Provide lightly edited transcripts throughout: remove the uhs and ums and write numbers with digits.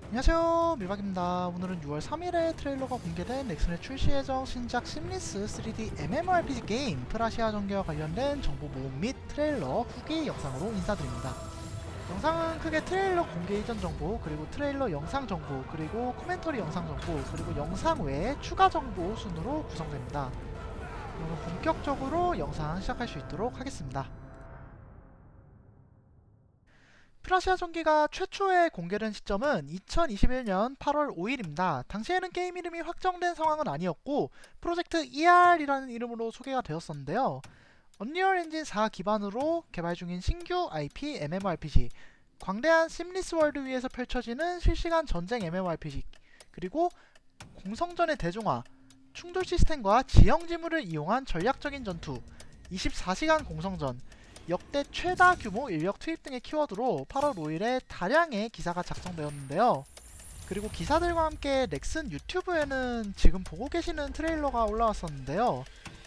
안녕하세요, 밀박입니다. 오늘은 6월 3일에 트레일러가 공개된 넥슨의 출시 예정 신작 심리스 3D MMORPG 게임 프라시아 전기와 관련된 정보 모음 및 트레일러 후기 영상으로 인사드립니다. 영상은 크게 트레일러 공개 이전 정보, 그리고 트레일러 영상 정보, 그리고 코멘터리 영상 정보, 그리고 영상 외에 추가 정보 순으로 구성됩니다. 그럼 본격적으로 영상 시작할 수 있도록 하겠습니다. 프라시아 전기가 최초에 공개된 시점은 2021년 8월 5일입니다. 당시에는 게임 이름이 확정된 상황은 아니었고 프로젝트 ER이라는 이름으로 소개가 되었었는데요. 언리얼 엔진 4 기반으로 개발 중인 신규 IP MMORPG, 광대한 심리스 월드 위에서 펼쳐지는 실시간 전쟁 MMORPG, 그리고 공성전의 대중화, 충돌 시스템과 지형 지물을 이용한 전략적인 전투, 24시간 공성전, 역대 최다 규모 인력 투입 등의 키워드로 8월 5일에 다량의 기사가 작성되었는데요. 그리고 기사들과 함께 넥슨 유튜브에는 지금 보고 계시는 트레일러가 올라왔었는데요.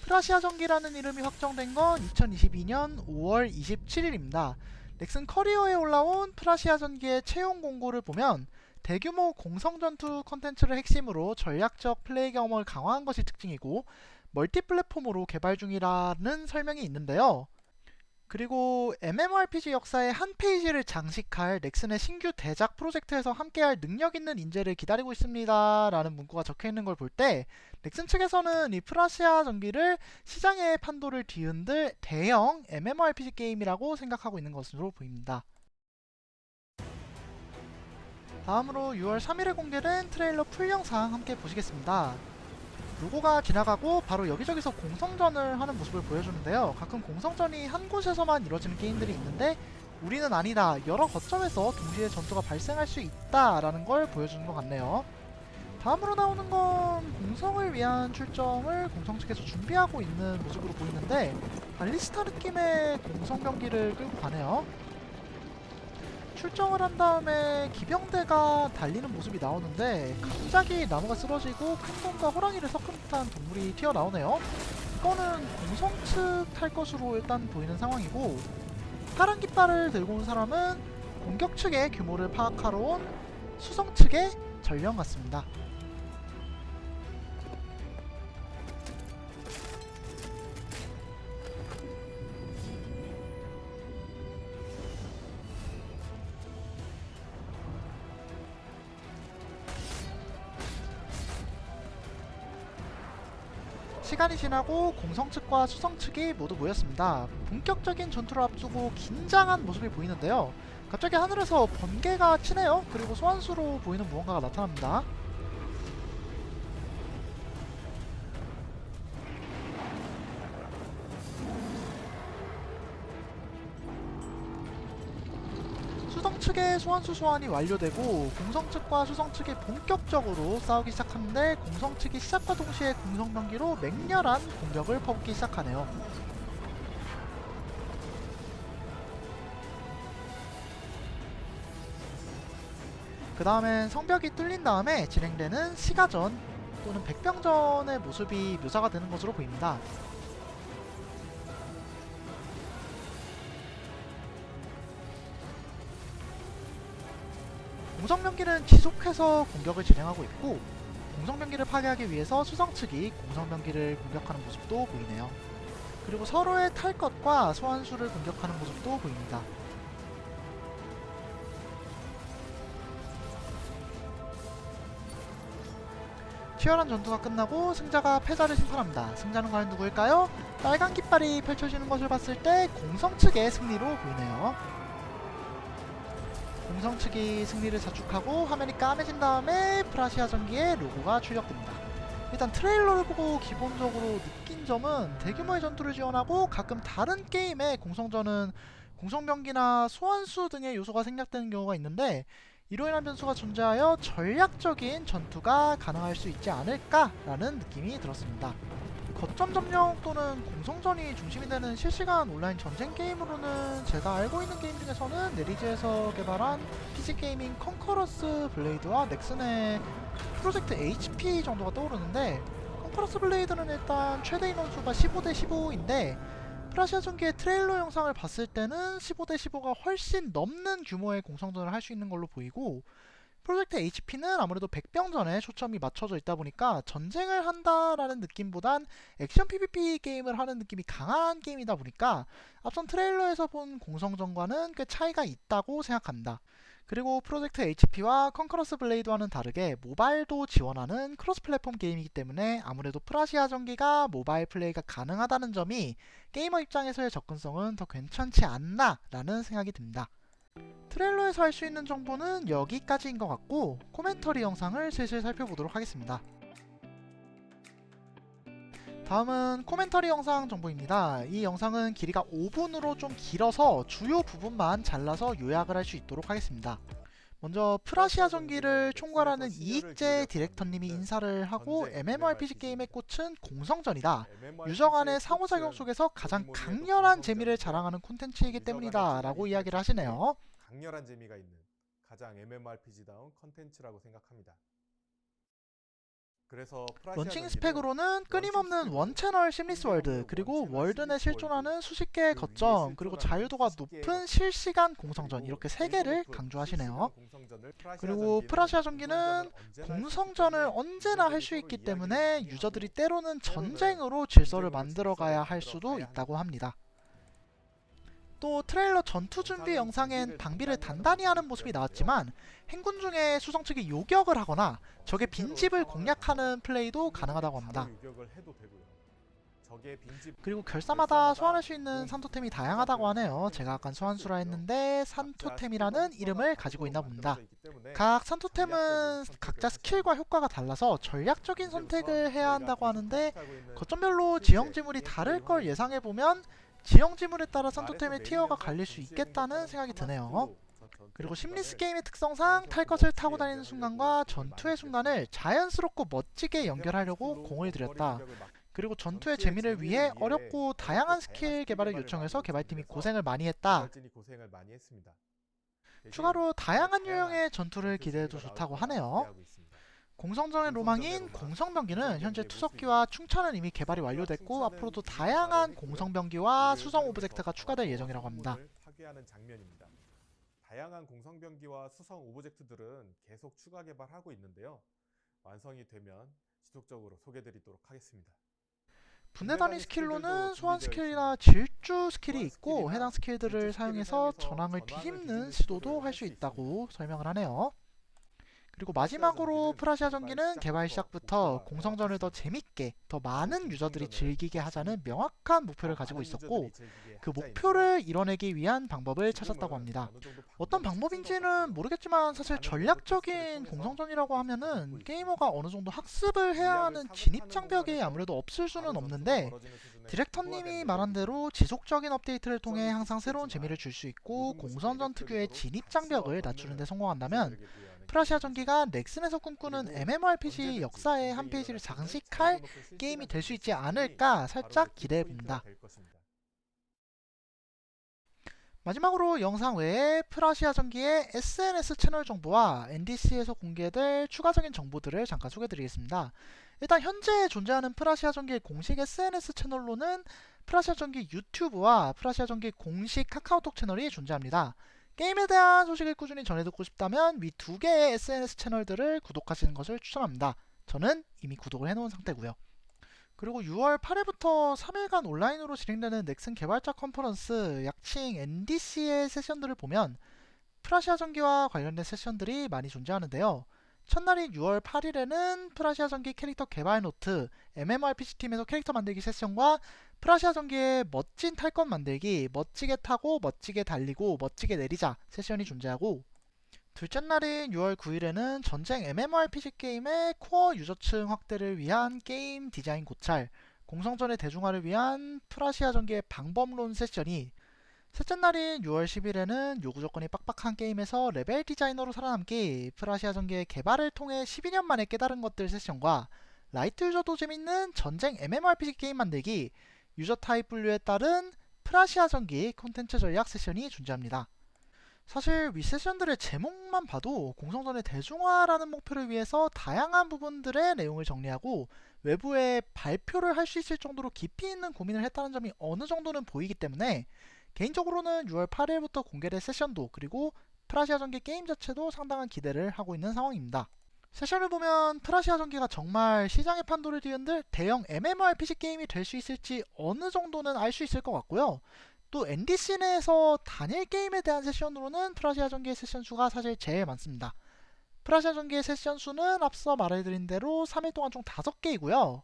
프라시아 전기라는 이름이 확정된 건 2022년 5월 27일입니다. 넥슨 커리어에 올라온 프라시아 전기의 채용 공고를 보면 대규모 공성전투 컨텐츠를 핵심으로 전략적 플레이 경험을 강화한 것이 특징이고 멀티 플랫폼으로 개발 중이라는 설명이 있는데요. 그리고 MMORPG 역사의 한 페이지를 장식할 넥슨의 신규 대작 프로젝트에서 함께할 능력 있는 인재를 기다리고 있습니다 라는 문구가 적혀있는 걸 볼 때 넥슨 측에서는 이 프라시아 전기를 시장의 판도를 뒤흔들 대형 MMORPG 게임이라고 생각하고 있는 것으로 보입니다. 다음으로 6월 3일에 공개된 트레일러 풀 영상 함께 보시겠습니다. 로고가 지나가고 바로 여기저기서 공성전을 하는 모습을 보여주는데요. 가끔 공성전이 한 곳에서만 이루어지는 게임들이 있는데 우리는 아니다. 여러 거점에서 동시에 전투가 발생할 수 있다라는 걸 보여주는 것 같네요. 다음으로 나오는 건 공성을 위한 출정을 공성 측에서 준비하고 있는 모습으로 보이는데 발리스타 느낌의 공성 경기를 끌고 가네요. 출정을 한 다음에 기병대가 달리는 모습이 나오는데 갑자기 나무가 쓰러지고 큰 곰과 호랑이를 섞은 듯한 동물이 튀어나오네요. 이거는 공성 측 탈 것으로 일단 보이는 상황이고 파란 깃발을 들고 온 사람은 공격 측의 규모를 파악하러 온 수성 측의 전령 같습니다. 시간이 지나고 공성 측과 수성 측이 모두 모였습니다. 본격적인 전투를 앞두고 긴장한 모습이 보이는데요. 갑자기 하늘에서 번개가 치네요. 그리고 소환수로 보이는 무언가가 나타납니다. 수성 측의 소환수 소환이 완료되고 공성 측과 수성 측이 본격적으로 싸우기 시작하는데 공성 측이 시작과 동시에 공성 병기로 맹렬한 공격을 퍼붓기 시작하네요. 그 다음엔 성벽이 뚫린 다음에 진행되는 시가전 또는 백병전의 모습이 묘사가 되는 것으로 보입니다. 공성병기는 계속해서 공격을 진행하고 있고 공성병기를 파괴하기 위해서 수성 측이 공성병기를 공격하는 모습도 보이네요. 그리고 서로의 탈 것과 소환수를 공격하는 모습도 보입니다. 치열한 전투가 끝나고 승자가 패자를 심판합니다. 승자는 과연 누구일까요? 빨간 깃발이 펼쳐지는 것을 봤을 때 공성 측의 승리로 보이네요. 공성 측이 승리를 자축하고 화면이 까매진 다음에 프라시아 전기의 로고가 출력됩니다. 일단 트레일러를 보고 기본적으로 느낀 점은 대규모의 전투를 지원하고 가끔 다른 게임의 공성전은 공성병기나 소환수 등의 요소가 생략되는 경우가 있는데 이로 인한 변수가 존재하여 전략적인 전투가 가능할 수 있지 않을까라는 느낌이 들었습니다. 거점 점령 또는 공성전이 중심이 되는 실시간 온라인 전쟁 게임으로는 제가 알고 있는 게임 중에서는 네리즈에서 개발한 PC 게이밍 컨커러스 블레이드와 넥슨의 프로젝트 HP 정도가 떠오르는데 컨커러스 블레이드는 일단 최대 인원수가 15대 15인데 프라시아 전기의 트레일러 영상을 봤을 때는 15대 15가 훨씬 넘는 규모의 공성전을 할 수 있는 걸로 보이고 프로젝트 HP는 아무래도 백병전에 초점이 맞춰져 있다 보니까 전쟁을 한다라는 느낌보단 액션 PVP 게임을 하는 느낌이 강한 게임이다 보니까 앞선 트레일러에서 본 공성전과는 꽤 차이가 있다고 생각합니다. 그리고 프로젝트 HP와 컨커런스 블레이드와는 다르게 모바일도 지원하는 크로스 플랫폼 게임이기 때문에 아무래도 프라시아 전기가 모바일 플레이가 가능하다는 점이 게이머 입장에서의 접근성은 더 괜찮지 않나 라는 생각이 듭니다. 트레일러에서 할 수 있는 정보는 여기까지인 것 같고 코멘터리 영상을 슬슬 살펴보도록 하겠습니다. 다음은 코멘터리 영상 정보입니다. 이 영상은 길이가 5분으로 좀 길어서 주요 부분만 잘라서 요약을 할 수 있도록 하겠습니다. 먼저 프라시아 전기를 총괄하는 이익재 디렉터님이 인사를 하고 MMORPG 게임의 꽃은 공성전이다. 유저 간의 상호작용 속에서 가장 강렬한 재미를 자랑하는 콘텐츠이기 때문이다 라고 이야기를 하시네요. 강렬한 재미가 있는 가장 MMORPG다운 컨텐츠라고 생각합니다. 그래서 런칭 스펙으로는 끊임없는 원채널 심리스 월드, 그리고 월드 내 실존하는 수십 개의 거점, 그리고 자유도가 높은 실시간 공성전, 이렇게 3개를 강조하시네요. 그리고 프라시아 전기는 공성전을 언제나 할 수 있기 때문에 유저들이 때로는 전쟁으로 질서를 만들어가야 할 수도 있다고 합니다. 또 트레일러 전투 준비 영상엔 방비를 단단히 하는 모습이 나왔지만 행군 중에 수성 측이 요격을 하거나 적의 빈집을 공략하는 플레이도 가능하다고 합니다. 그리고 결사마다 소환할 수 있는 산토템이 다양하다고 하네요. 제가 아까 소환수라 했는데 산토템이라는 이름을 가지고 있나 봅니다. 각 산토템은 각자 스킬과 효과가 달라서 전략적인 선택을 해야 한다고 하는데 거점별로 지형지물이 다를 걸 예상해보면 지형지물에 따라 산토템의 티어가 갈릴 수 있겠다는 생각이 드네요. 그리고 심리스 게임의 특성상 탈 것을 타고 다니는 순간과 전투의 순간을 자연스럽고 멋지게 연결하려고 공을 들였다. 그리고 전투의 재미를 위해 어렵고 다양한 스킬 개발을 요청해서 개발팀이 고생을 많이 했다. 추가로 다양한 유형의 전투를 기대해도 좋다고 하네요. 공성전의 로망인 공성병기는 현재 투석기와 충차는 이미 개발이 완료됐고 앞으로도 다양한 공성병기와 수성 오브젝트가 추가될 예정이라고 합니다. 다양한 공성병기와 수성 오브젝트들은 계속 추가 개발하고 있는데요. 완성이 되면 지속적으로 소개드리도록 하겠습니다. 분해 단위 스킬로는 소환 스킬이나 질주 스킬이 있고 해당 스킬들을 사용해서 전황을 뒤집는 시도도 할 수 있다고 설명을 하네요. 그리고 마지막으로 프라시아 전기는 개발 시작부터 공성전을 더 재밌게, 더 많은 유저들이 즐기게 하자는 명확한 목표를 가지고 있었고 그 목표를 이뤄내기 위한 방법을 찾았다고 합니다. 어떤 방법인지는 모르겠지만 사실 전략적인 공성전이라고 하면은 게이머가 어느 정도 학습을 해야 하는 진입장벽이 아무래도 없을 수는 없는데 디렉터님이 말한 대로 지속적인 업데이트를 통해 항상 새로운 재미를 줄 수 있고 공성전 특유의 진입장벽을 낮추는 데 성공한다면 프라시아 전기가 넥슨에서 꿈꾸는 MMORPG 역사의 한 페이지를 장식할 게임이 될 수 있지 않을까 살짝 기대해봅니다. 마지막으로 영상 외에 프라시아 전기의 SNS 채널 정보와 NDC에서 공개될 추가적인 정보들을 잠깐 소개해드리겠습니다. 일단 현재 존재하는 프라시아 전기의 공식 SNS 채널로는 프라시아 전기 유튜브와 프라시아 전기 공식 카카오톡 채널이 존재합니다. 게임에 대한 소식을 꾸준히 전해 듣고 싶다면 위 2개의 SNS 채널들을 구독하시는 것을 추천합니다. 저는 이미 구독을 해놓은 상태고요. 그리고 6월 8일부터 3일간 온라인으로 진행되는 넥슨 개발자 컨퍼런스 약칭 NDC의 세션들을 보면 프라시아 전기와 관련된 세션들이 많이 존재하는데요. 첫날인 6월 8일에는 프라시아 전기 캐릭터 개발 노트, MMORPG 팀에서 캐릭터 만들기 세션과 프라시아 전기의 멋진 탈것 만들기, 멋지게 타고 멋지게 달리고 멋지게 내리자 세션이 존재하고 둘째 날인 6월 9일에는 전쟁 MMORPG 게임의 코어 유저층 확대를 위한 게임 디자인 고찰, 공성전의 대중화를 위한 프라시아 전기의 방법론 세션이 셋째 날인 6월 10일에는 요구 조건이 빡빡한 게임에서 레벨 디자이너로 살아남기, 프라시아 전기의 개발을 통해 12년 만에 깨달은 것들 세션과 라이트 유저도 재밌는 전쟁 MMORPG 게임 만들기, 유저 타입 분류에 따른 프라시아 전기 콘텐츠 전략 세션이 존재합니다. 사실 위 세션들의 제목만 봐도 공성전의 대중화라는 목표를 위해서 다양한 부분들의 내용을 정리하고 외부에 발표를 할 수 있을 정도로 깊이 있는 고민을 했다는 점이 어느 정도는 보이기 때문에 개인적으로는 6월 8일부터 공개될 세션도 그리고 프라시아 전기 게임 자체도 상당한 기대를 하고 있는 상황입니다. 세션을 보면 프라시아 전기가 정말 시장의 판도를 뒤흔들 대형 MMORPG 게임이 될 수 있을지 어느 정도는 알 수 있을 것 같고요. 또 NDC 내에서 단일 게임에 대한 세션으로는 프라시아 전기의 세션 수가 사실 제일 많습니다. 프라시아 전기의 세션 수는 앞서 말해드린 대로 3일 동안 총 5개이고요.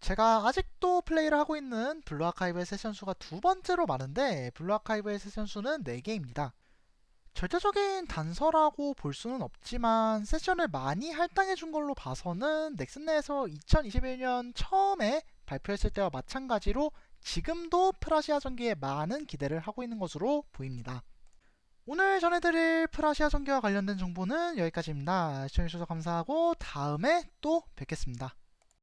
제가 아직도 플레이를 하고 있는 블루 아카이브의 세션 수가 두 번째로 많은데 블루 아카이브의 세션 수는 4개입니다. 절대적인 단서라고 볼 수는 없지만 세션을 많이 할당해 준 걸로 봐서는 넥슨 내에서 2021년 처음에 발표했을 때와 마찬가지로 지금도 프라시아 전기에 많은 기대를 하고 있는 것으로 보입니다. 오늘 전해드릴 프라시아 전기와 관련된 정보는 여기까지입니다. 시청해주셔서 감사하고 다음에 또 뵙겠습니다.